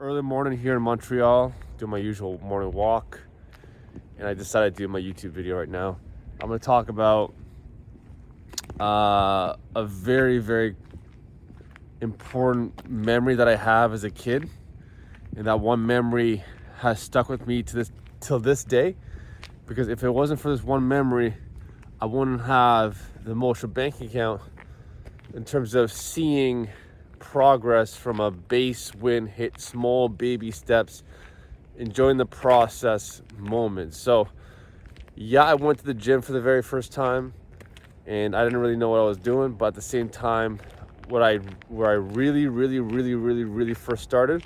Early morning here in Montreal, doing my usual morning walk, and I decided to do my YouTube video right now. I'm going to talk about a very, very important memory that I have as a kid, and that one memory has stuck with me till this day. Because if it wasn't for this one memory, I wouldn't have the Emotional bank account in terms of seeing progress from a base win, hit small baby steps, enjoying the process moment. So yeah, I went to the gym for the very first time and I didn't really know what I was doing, but at the same time, where I really first started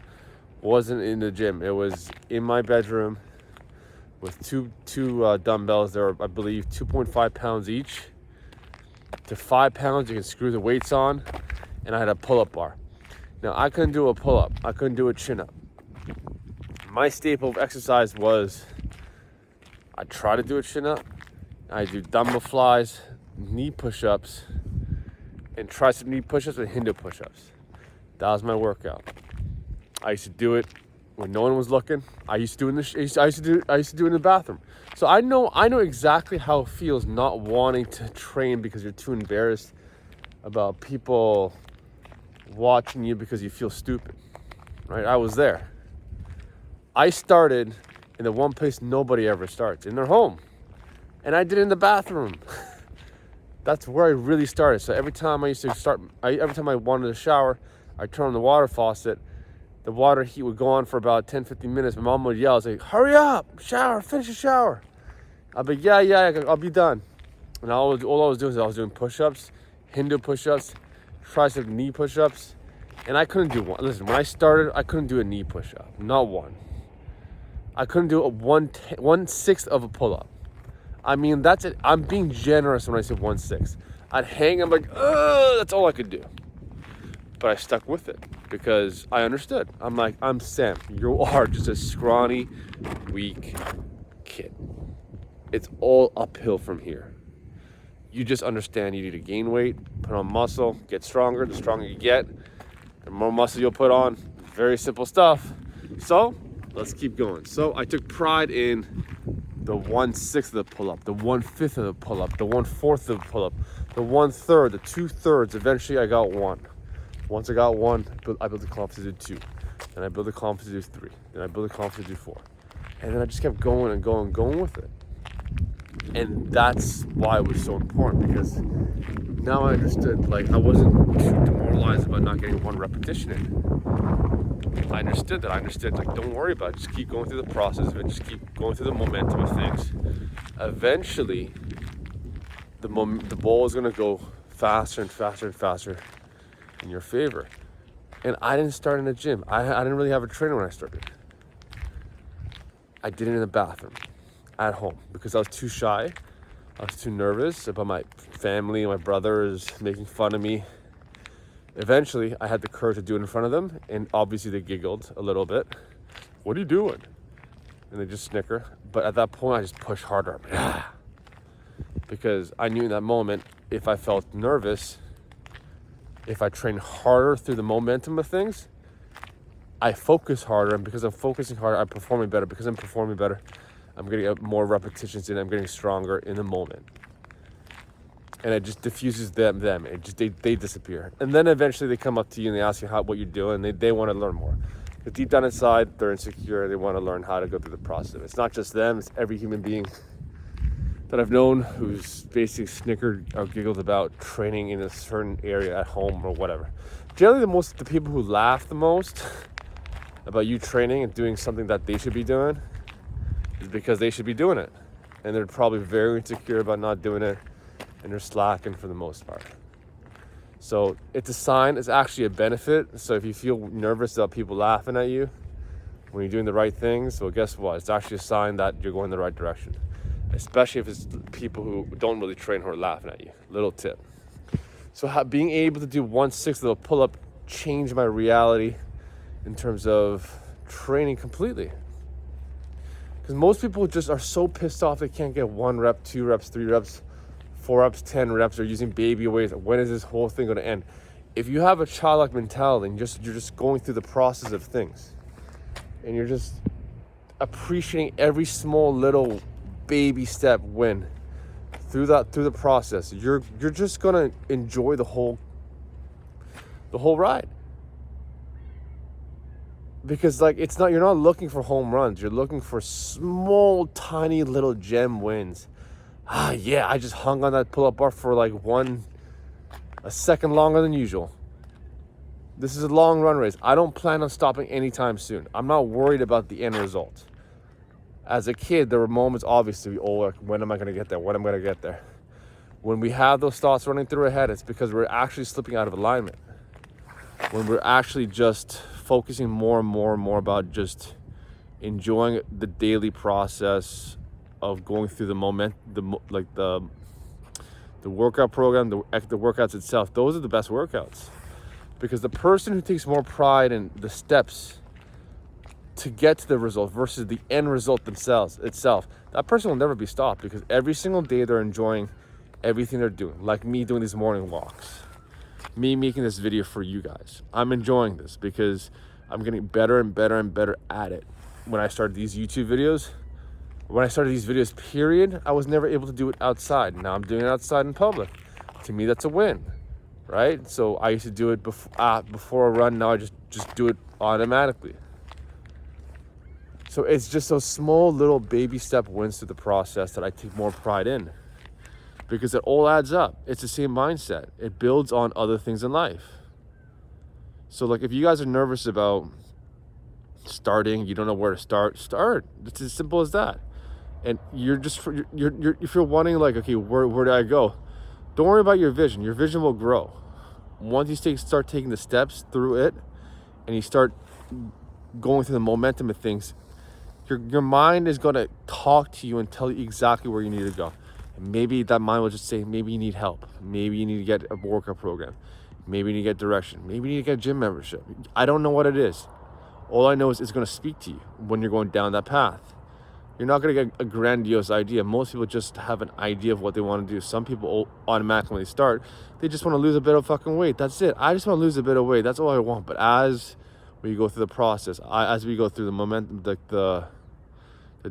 wasn't in the gym. It was in my bedroom with two dumbbells. They were, I believe, 2.5 pounds each. To 5 pounds, you can screw the weights on, and I had a pull-up bar. Now, I couldn't do a pull-up. I couldn't do a chin-up. My staple of exercise was I try to do a chin-up. I do dumbbell flies, knee push-ups, and tricep knee push-ups and Hindu push-ups. That was my workout. I used to do it when no one was looking. I used to do it in the bathroom. So I know exactly how it feels not wanting to train because you're too embarrassed about people watching you because you feel stupid. Right? I was there. I started in the one place nobody ever starts, in their home. And I did it in the bathroom. That's where I really started. So every time I wanted to shower, I'd turn on the water faucet. The water heat would go on for about 10-15 minutes. My mom would yell, say, hurry up, shower, finish the shower. I'd be, yeah, I'll be done. And all I was doing is I was doing push-ups, Hindu push-ups, tricep knee push-ups. And I couldn't do one. Listen, when I started, I couldn't do a knee push-up, not one. I couldn't do a 1/6 of a pull-up. I mean, that's it. I'm being generous when I say 1/6. I'd hang, I'm like, ugh, that's all I could do. But I stuck with it because I understood. I'm like, I'm Sam. You are just a scrawny, weak kid. It's all uphill from here. You just understand you need to gain weight, put on muscle, get stronger. The stronger you get, the more muscle you'll put on. Very simple stuff. So let's keep going. So I took pride in the 1/6 of the pull-up, the 1/5 of the pull-up, the 1/4 of the pull-up, the 1/3, the 2/3. Eventually I got one. Once I got one, I built the confidence to do 2. Then I built the confidence to do 3. Then I built the confidence to do 4. And then I just kept going with it. And that's why it was so important, because now I understood, like, I wasn't too demoralized about not getting one repetition in. I understood, like, don't worry about it. Just keep going through the process of it. Just keep going through the momentum of things. Eventually, the ball is going to go faster and faster and faster in your favor. And I didn't start in a gym. I didn't really have a trainer when I started. I did it in the bathroom at home because I was too shy. I was too nervous about my family, my brothers making fun of me. Eventually, I had the courage to do it in front of them, and obviously they giggled a little bit. What are you doing? And they just snicker. But at that point, I just pushed harder. Because I knew in that moment, if I felt nervous, if I train harder through the momentum of things, I focus harder, and because I'm focusing harder, I'm performing better. Because I'm performing better, I'm getting more repetitions in, I'm getting stronger in the moment. And it just diffuses them. It just they disappear. And then eventually they come up to you and they ask you what you're doing. They want to learn more. Because deep down inside, they're insecure. They want to learn how to go through the process. It's not just them, it's every human being that I've known who's basically snickered or giggled about training in a certain area at home or whatever. Generally, the people who laugh the most about you training and doing something that they should be doing is because they should be doing it. And they're probably very insecure about not doing it, and they're slacking for the most part. So it's a sign, it's actually a benefit. So if you feel nervous about people laughing at you when you're doing the right things, well, guess what? It's actually a sign that you're going in the right direction. Especially if it's people who don't really train who are laughing at you. Little tip. So being able to do 1/6 of a pull-up changed my reality in terms of training completely. Because most people just are so pissed off they can't get 1 rep, 2 reps, 3 reps, 4 reps, 10 reps. They're using baby weights. When is this whole thing going to end? If you have a childlike mentality and you're just going through the process of things, and you're just appreciating every small little baby step win through the process, you're just gonna enjoy the whole ride. Because like you're not looking for home runs, you're looking for small tiny little gem wins. Yeah, I just hung on that pull-up bar for like a second longer than usual. This is a long run race. I don't plan on stopping anytime soon. I'm not worried about the end result. As a kid, there were moments, obviously, like, when am I going to get there? When am I going to get there? When we have those thoughts running through our head, it's because we're actually slipping out of alignment. When we're actually just focusing more and more and more about just enjoying the daily process of going through the workout program, the workouts itself. Those are the best workouts. Because the person who takes more pride in the steps to get to the result versus the end result itself, that person will never be stopped, because every single day they're enjoying everything they're doing. Like me doing these morning walks, me making this video for you guys. I'm enjoying this because I'm getting better and better and better at it. When I started these YouTube videos, period, I was never able to do it outside. Now I'm doing it outside in public. To me, that's a win, right? So I used to do it before a run. Now I just do it automatically. So it's just those small little baby step wins through the process that I take more pride in, because it all adds up. It's the same mindset. It builds on other things in life. So like, if you guys are nervous about starting, you don't know where to start. It's as simple as that. And if you're wanting, like, okay, where do I go? Don't worry about your vision. Your vision will grow. Once you start taking the steps through it, and you start going through the momentum of things, your mind is going to talk to you and tell you exactly where you need to go. And maybe that mind will just say, maybe you need help. Maybe you need to get a workout program. Maybe you need to get direction. Maybe you need to get a gym membership. I don't know what it is. All I know is it's going to speak to you when you're going down that path. You're not going to get a grandiose idea. Most people just have an idea of what they want to do. Some people automatically, when they start, they just want to lose a bit of fucking weight. That's it. I just want to lose a bit of weight. That's all I want. But as we go through the process, as we go through the momentum, the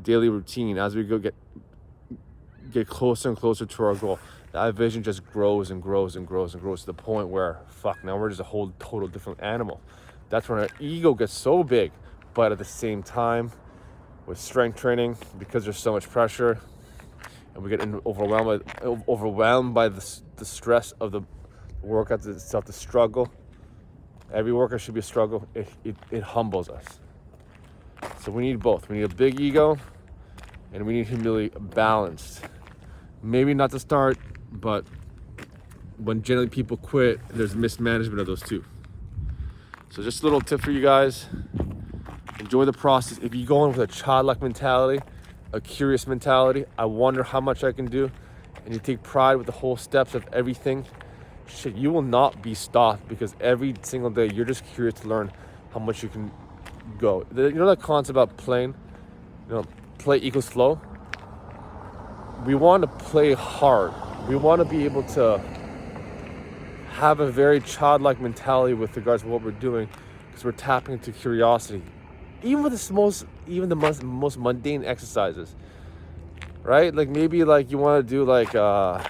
daily routine, as we get closer and closer to our goal, that vision just grows and grows and grows and grows to the point where, now we're just a whole total different animal. That's when our ego gets so big. But at the same time, with strength training, because there's so much pressure, and we get overwhelmed by the stress of the workout itself, the struggle. Every workout should be a struggle. It humbles us. So we need both. We need a big ego, and we need humility balanced. Maybe not to start, but when generally people quit, there's mismanagement of those two. So just a little tip for you guys. Enjoy the process. If you go in with a childlike mentality, a curious mentality, I wonder how much I can do, and you take pride with the whole steps of everything, shit, you will not be stopped, because every single day you're just curious to learn how much you can go. You know that concept about playing? Play equals flow. We want to play hard. We want to be able to have a very childlike mentality with regards to what we're doing, because we're tapping into curiosity. Even with the most mundane exercises, right? Like maybe like you want to do like a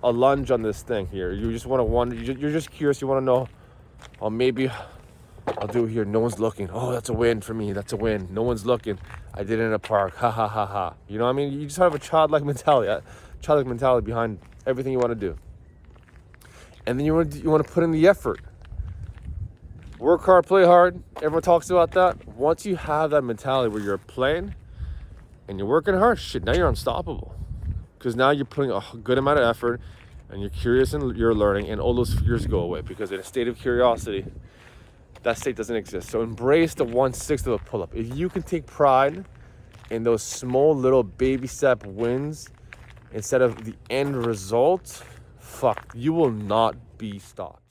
lunge on this thing here. You just you're just curious. You want to know, oh, maybe I'll do it here. No one's looking. Oh, that's a win for me. That's a win. No one's looking. I did it in a park. Ha ha ha ha. You know what I mean? You just have a childlike mentality behind everything you want to do. And then you want to put in the effort. Work hard, play hard. Everyone talks about that. Once you have that mentality where you're playing and you're working hard, shit, now you're unstoppable. Because now you're putting a good amount of effort, and you're curious and you're learning, and all those fears go away. Because in a state of curiosity, that state doesn't exist. So embrace the 1/6 of a pull-up. If you can take pride in those small little baby step wins instead of the end result, you will not be stopped.